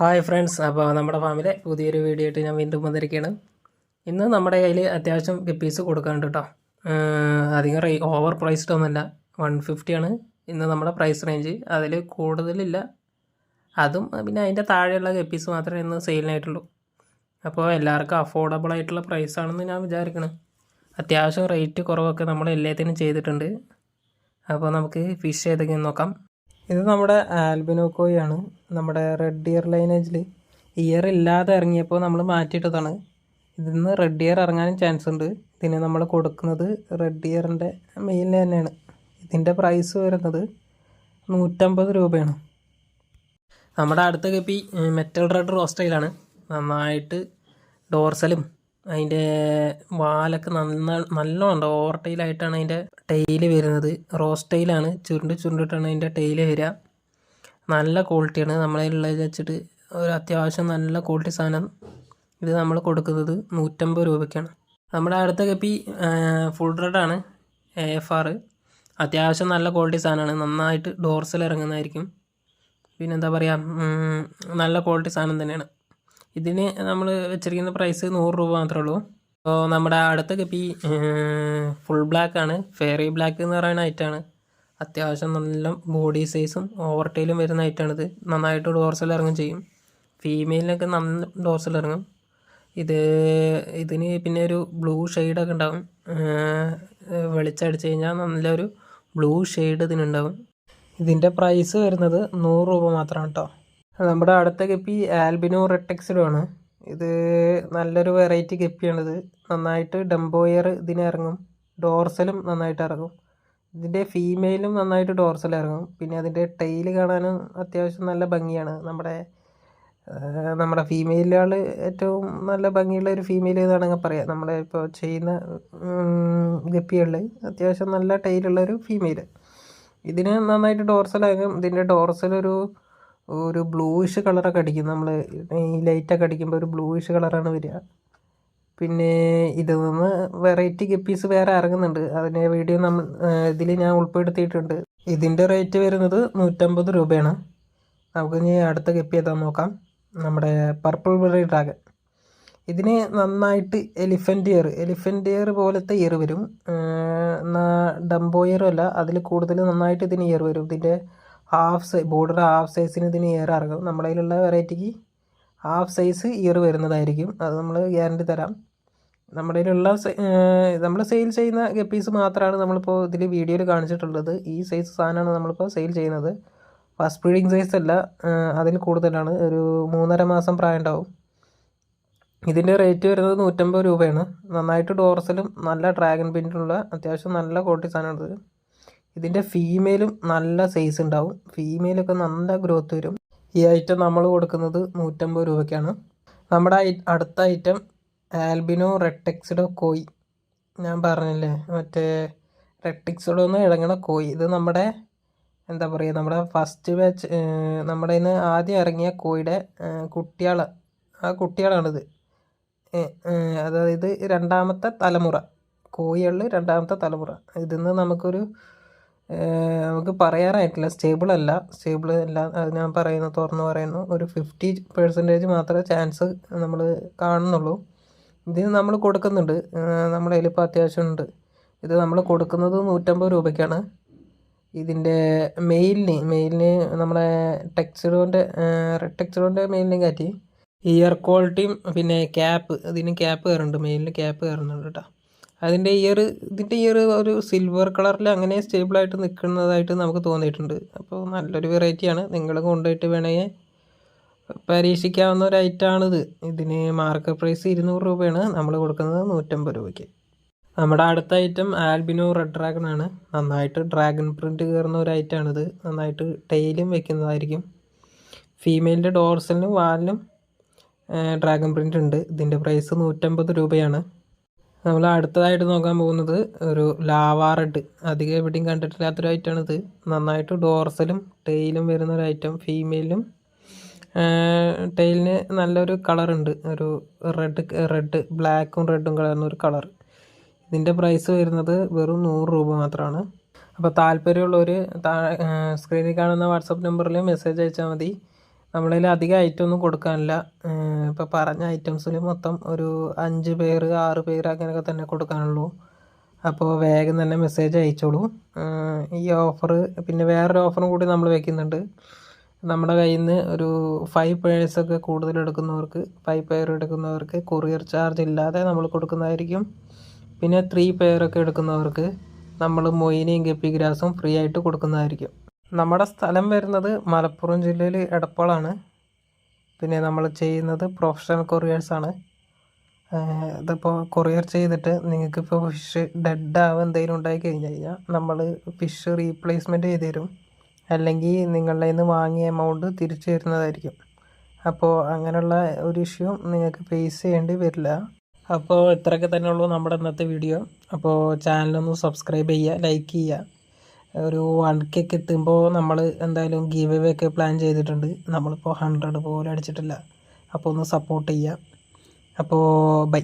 Hi friends, അപ്പോൾ നമ്മുടെ ഫാമിലെ പുതിയൊരു വീഡിയോ ആയിട്ട് ഞാൻ വീണ്ടും വന്നിരിക്കുകയാണ്. ഇന്ന് നമ്മുടെ കയ്യിൽ അത്യാവശ്യം ഗപ്പീസ് കൊടുക്കാനുണ്ട് കേട്ടോ. അധികം ഓവർ പ്രൈസ്ഡ് ഒന്നുമല്ല. 150 ആണ് ഇന്ന് നമ്മുടെ പ്രൈസ് റേഞ്ച്. അതിൽ കൂടുതലില്ല. അതും പിന്നെ അതിൻ്റെ താഴെയുള്ള ഗപ്പീസ് മാത്രമേ ഇന്ന് സെയിലിനായിട്ടുള്ളൂ. അപ്പോൾ എല്ലാവർക്കും അഫോർഡബിൾ ആയിട്ടുള്ള പ്രൈസാണെന്ന് ഞാൻ വിചാരിക്കണം. അത്യാവശ്യം റേറ്റ് കുറവൊക്കെ നമ്മൾ എല്ലാത്തിനും ചെയ്തിട്ടുണ്ട്. അപ്പോൾ നമുക്ക് ഫിഷ് ഏതൊക്കെയെന്ന് നോക്കാം. ഇത് നമ്മുടെ ആൽബിനോക്കോയാണ്. നമ്മുടെ റെഡ് ഇയർ ലൈനേജിൽ ഇയർ ഇല്ലാതെ ഇറങ്ങിയപ്പോൾ നമ്മൾ മാറ്റിയിട്ടതാണ്. ഇതിന്ന് റെഡ് ഇയർ ഇറങ്ങാനും ചാൻസ് ഉണ്ട്. ഇതിന് നമ്മൾ കൊടുക്കുന്നത് റെഡ് ഇയറിൻ്റെ മെയിലിന് തന്നെയാണ്. ഇതിൻ്റെ പ്രൈസ് വരുന്നത് 150 രൂപയാണ്. നമ്മുടെ അടുത്ത കപ്പി മെറ്റൽ റെഡ് റോസ്റ്റൈലാണ്. നന്നായിട്ട് ഡോർസലും അതിൻ്റെ വാലൊക്കെ നല്ലോണം ഓവർ ടൈലായിട്ടാണ് അതിൻ്റെ ടെയിൽ വരുന്നത്. റോസ്റ്റൈലാണ്, ചുരുണ്ടിട്ടാണ് അതിൻ്റെ ടെയിൽ വരിക. നല്ല ക്വാളിറ്റിയാണ്. നമ്മളതിലുള്ളത് വെച്ചിട്ട് ഒരു അത്യാവശ്യം നല്ല ക്വാളിറ്റി സാധനം. ഇത് നമ്മൾ കൊടുക്കുന്നത് 150 രൂപയ്ക്കാണ്. നമ്മുടെ അടുത്ത കപ്പി ഫുൾ റെഡാണ്, AFR. അത്യാവശ്യം നല്ല ക്വാളിറ്റി സാധനമാണ്. നന്നായിട്ട് ഡോർസൽ ഇറങ്ങുന്നതായിരിക്കും. പിന്നെന്താ പറയുക, നല്ല ക്വാളിറ്റി സാധനം തന്നെയാണ്. ഇതിന് നമ്മൾ വെച്ചിരിക്കുന്ന പ്രൈസ് 100 രൂപ മാത്രമേ ഉള്ളൂ. അപ്പോൾ നമ്മുടെ അടുത്ത കപ്പി ഫുൾ ബ്ലാക്ക് ആണ്. ഫെയറി ബ്ലാക്ക് എന്ന് പറയുന്ന ഐറ്റമാണ്. അത്യാവശ്യം നല്ല ബോഡി സൈസും ഓവർ ടൈലും വരുന്ന ഐറ്റമാണിത്. നന്നായിട്ട് ഡോർസൽ ഇറങ്ങും ചെയ്യും. ഫീമെയിലിനൊക്കെ നല്ല ഡോർസൽ ഇറങ്ങും. ഇതിന് പിന്നെ ഒരു ബ്ലൂ ഷെയ്ഡൊക്കെ ഉണ്ടാകും. വെളിച്ചടിച്ച് കഴിഞ്ഞാൽ നല്ലൊരു ബ്ലൂ ഷെയ്ഡ് ഇതിനുണ്ടാകും. ഇതിൻ്റെ പ്രൈസ് വരുന്നത് 100 രൂപ മാത്രമാണ് കേട്ടോ. നമ്മുടെ അടുത്ത കപ്പി ആൽബിനോ റെട്ടെക്സിഡോ ആണ്. ഇത് നല്ലൊരു വെറൈറ്റി കപ്പിയാണിത്. നന്നായിട്ട് ഡംബോയർ ഇതിന് ഇറങ്ങും. ഡോർസലും നന്നായിട്ട് ഇറങ്ങും. ഇതിൻ്റെ ഫീമെയിലും നന്നായിട്ട് ഡോർസൽ ഇറങ്ങും. പിന്നെ അതിൻ്റെ ടെയിൽ കാണാനും അത്യാവശ്യം നല്ല ഭംഗിയാണ്. നമ്മുടെ ഫീമെയിലുകൾ ഏറ്റവും നല്ല ഭംഗിയുള്ള ഒരു ഫീമെയിൽ എന്നാണെങ്കിൽ പറയാം. നമ്മുടെ ഇപ്പോൾ ചെയ്യുന്ന ഗപ്പികളിൽ അത്യാവശ്യം നല്ല ടെയിലുള്ളൊരു ഫീമെയിൽ. ഇതിന് നന്നായിട്ട് ഡോർസൽ ഇറങ്ങും. ഇതിൻ്റെ ഡോർസലൊരു ബ്ലൂയിഷ് കളറൊക്കെ അടിക്കും. നമ്മൾ ഈ ലൈറ്റൊക്കെ അടിക്കുമ്പോൾ ഒരു ബ്ലൂയിഷ് കളറാണ് വരിക. പിന്നെ ഇതിൽ നിന്ന് വെറൈറ്റി ഗപ്പീസ് വേറെ ഇറങ്ങുന്നുണ്ട്. അതിൻ്റെ വീഡിയോ ഇതിൽ ഞാൻ ഉൾപ്പെടുത്തിയിട്ടുണ്ട്. ഇതിൻ്റെ റേറ്റ് വരുന്നത് 150 രൂപയാണ്. നമുക്ക് ഇനി അടുത്ത ഗപ്പി ഏതാണെന്ന് നോക്കാം. നമ്മുടെ പർപ്പിൾ ബെറി ഡ്രാഗൺ. ഇതിന് നന്നായിട്ട് എലിഫൻറ്റ് ഇയർ പോലത്തെ ഇയർ വരും. ഡംബോ ഇയറും അല്ല, അതിൽ കൂടുതൽ നന്നായിട്ട് ഇതിന് ഇയർ വരും. ഇതിൻ്റെ ബോർഡർ ഹാഫ് സൈസിന് ഇതിന് ഇയർ ഇറങ്ങും. നമ്മുടെ കയ്യിലുള്ള വെറൈറ്റിക്ക് ഹാഫ് സൈസ് ഇയർ വരുന്നതായിരിക്കും. അത് നമ്മൾ ഗ്യാരണ്ടി തരാം. നമ്മുടെ കയ്യിലുള്ള നമ്മൾ സെയിൽ ചെയ്യുന്ന ഗപ്പീസ് മാത്രമാണ് നമ്മളിപ്പോൾ ഇതിൽ വീഡിയോയിൽ കാണിച്ചിട്ടുള്ളത്. ഈ സൈസ് സാധനമാണ് നമ്മളിപ്പോൾ സെയിൽ ചെയ്യുന്നത്. ഫസ്റ്റ് ബ്രീഡിങ് സൈസ് അല്ല, അതിൽ കൂടുതലാണ്. ഒരു 3.5 മാസം പ്രായം ഉണ്ടാവും. ഇതിൻ്റെ റേറ്റ് വരുന്നത് 150 രൂപയാണ്. നന്നായിട്ട് ഡോർസലും നല്ല ഡ്രാഗൺ പ്രിൻ്റുള്ള അത്യാവശ്യം നല്ല ക്വാളിറ്റി സാധനമാണിത്. ഇതിൻ്റെ ഫീമെയിലും നല്ല സൈസ് ഉണ്ടാവും. ഫീമെയിലൊക്കെ നല്ല ഗ്രോത്ത് വരും. ഈ ഐറ്റം നമ്മൾ കൊടുക്കുന്നത് 150 രൂപയ്ക്കാണ്. നമ്മുടെ അടുത്ത ഐറ്റം ആൽബിനോ റെട്ടെക്സിഡോ കോയി. ഞാൻ പറഞ്ഞില്ലേ, മറ്റേ റെട്ടെക്സിഡോ എന്ന് ഇറങ്ങണ കോയി. ഇത് നമ്മുടെ എന്താ പറയുക, നമ്മുടെ ഫസ്റ്റ് ബാച്ച്, നമ്മുടെ ഇന്ന് ആദ്യം ഇറങ്ങിയ കോയിയുടെ കുട്ടികളാണിത്. അതായത് രണ്ടാമത്തെ തലമുറ കോഴികളിൽ രണ്ടാമത്തെ തലമുറ. ഇതിന്ന് നമുക്ക് പറയാനായിട്ടില്ല. സ്റ്റേബിൾ അല്ല അത് ഞാൻ തുറന്നു പറയുന്നു. ഒരു 50% മാത്രമേ ചാൻസ് നമ്മൾ കാണുന്നുള്ളൂ. ഇതിന് നമ്മൾ കൊടുക്കുന്നുണ്ട്. നമ്മുടെ കയ്യിലിപ്പോൾ അത്യാവശ്യം ഉണ്ട്. ഇത് നമ്മൾ കൊടുക്കുന്നത് 150 രൂപയ്ക്കാണ്. ഇതിൻ്റെ മെയിലിന് നമ്മളെ ടെക്സിഡോൻ്റെ മെയിലിനെ കാറ്റി ഇയർ ക്വാളിറ്റിയും പിന്നെ ഇതിന് ക്യാപ്പ് കയറുന്നുണ്ട്. മെയിലിന് ക്യാപ്പ് കയറുന്നുണ്ട് കേട്ടോ. ഇതിൻ്റെ ഇയർ ഒരു സിൽവർ കളറിൽ അങ്ങനെ സ്റ്റേബിളായിട്ട് നിൽക്കുന്നതായിട്ട് നമുക്ക് തോന്നിയിട്ടുണ്ട്. അപ്പോൾ നല്ലൊരു വെറൈറ്റിയാണ്. നിങ്ങൾ കൊണ്ടുപോയിട്ട് വേണമെങ്കിൽ പരീക്ഷിക്കാവുന്ന ഒരു ഐറ്റമാണിത്. ഇതിന് മാർക്കറ്റ് പ്രൈസ് 200 രൂപയാണ്. നമ്മൾ കൊടുക്കുന്നത് 150 രൂപയ്ക്ക്. നമ്മുടെ അടുത്ത ഐറ്റം ആൽബിനോ റെഡ് ഡ്രാഗൺ ആണ്. നന്നായിട്ട് ഡ്രാഗൺ പ്രിൻറ്റ് കയറുന്ന ഒരു ഐറ്റമാണിത്. നന്നായിട്ട് ടെയിലും വെക്കുന്നതായിരിക്കും. ഫീമെയിലിൻ്റെ ഡോർസലിനും വാലിനും ഡ്രാഗൺ പ്രിൻ്റ് ഉണ്ട്. ഇതിൻ്റെ പ്രൈസ് 150 രൂപയാണ്. നമ്മൾ അടുത്തതായിട്ട് നോക്കാൻ പോകുന്നത് ഒരു ലാവാ റെഡ്. അധികം എവിടെയും കണ്ടിട്ടില്ലാത്തൊരു ഐറ്റമാണിത്. നന്നായിട്ട് ഡോർസലും ടെയിലും വരുന്ന ഒരു ഐറ്റം. ഫീമെയിലും ടെയിലിന് നല്ലൊരു കളറുണ്ട്. ഒരു റെഡ് ബ്ലാക്കും റെഡും കലർന്ന ഒരു കളർ. ഇതിൻ്റെ പ്രൈസ് വരുന്നത് വെറും 100 രൂപ മാത്രമാണ്. അപ്പോൾ താല്പര്യമുള്ളവർ സ്ക്രീനിൽ കാണുന്ന വാട്സപ്പ് നമ്പറിൽ മെസ്സേജ് അയച്ചാൽ മതി. നമ്മളതിൽ അധികം ഐറ്റം ഒന്നും കൊടുക്കാനില്ല. ഇപ്പോൾ പറഞ്ഞ ഐറ്റംസിൽ മൊത്തം ഒരു 5 പേര് 6 പേര് അങ്ങനെയൊക്കെ തന്നെ കൊടുക്കാനുള്ളൂ. അപ്പോൾ വേഗം തന്നെ മെസ്സേജ് അയച്ചോളൂ. ഈ ഓഫർ പിന്നെ വേറൊരു ഓഫറും കൂടി നമ്മൾ വെക്കുന്നുണ്ട്. നമ്മുടെ കയ്യിൽ നിന്ന് ഒരു 5 പേഴ്സൊക്കെ കൂടുതൽ എടുക്കുന്നവർക്ക് 5 പെയർ എടുക്കുന്നവർക്ക് കൊറിയർ ചാർജ് ഇല്ലാതെ നമ്മൾ കൊടുക്കുന്നതായിരിക്കും. പിന്നെ 3 പെയറൊക്കെ എടുക്കുന്നവർക്ക് നമ്മൾ മൊയിനയും ഗപ്പി ഗ്രാസും ഫ്രീ ആയിട്ട് കൊടുക്കുന്നതായിരിക്കും. നമ്മുടെ സ്ഥലം വരുന്നത് മലപ്പുറം ജില്ലയിൽ എടപ്പാളാണ്. പിന്നെ നമ്മൾ ചെയ്യുന്നത് പ്രൊഫഷണൽ കൊറിയേഴ്സാണ്. ഇതിപ്പോൾ കൊറിയർ ചെയ്തിട്ട് നിങ്ങൾക്കിപ്പോൾ ഫിഷ് ഡെഡാവുക എന്തെങ്കിലും ഉണ്ടായി കഴിഞ്ഞ് കഴിഞ്ഞാൽ നമ്മൾ ഫിഷ് റീപ്ലേസ്മെൻറ്റ് ചെയ്ത് തരും. അല്ലെങ്കിൽ നിങ്ങളുടെ നിന്ന് വാങ്ങിയ എമൗണ്ട് തിരിച്ചു തരുന്നതായിരിക്കും. അപ്പോൾ അങ്ങനെയുള്ള ഒരു ഇഷ്യൂ നിങ്ങൾക്ക് ഫേസ് ചെയ്യേണ്ടി വരില്ല. അപ്പോൾ ഇത്രയൊക്കെ തന്നെ ഉള്ളൂ നമ്മുടെ ഇന്നത്തെ വീഡിയോ. അപ്പോൾ ചാനലൊന്ന് സബ്സ്ക്രൈബ് ചെയ്യുക, ലൈക്ക് ചെയ്യുക. ഒരു 1K ഒക്കെ എത്തുമ്പോൾ നമ്മൾ എന്തായാലും ഗീവ് അവേ ഒക്കെ പ്ലാൻ ചെയ്തിട്ടുണ്ട്. നമ്മളിപ്പോൾ 100 പോലും അടിച്ചിട്ടില്ല. അപ്പോൾ ഒന്ന് സപ്പോർട്ട് ചെയ്യുക. അപ്പോൾ ബൈ.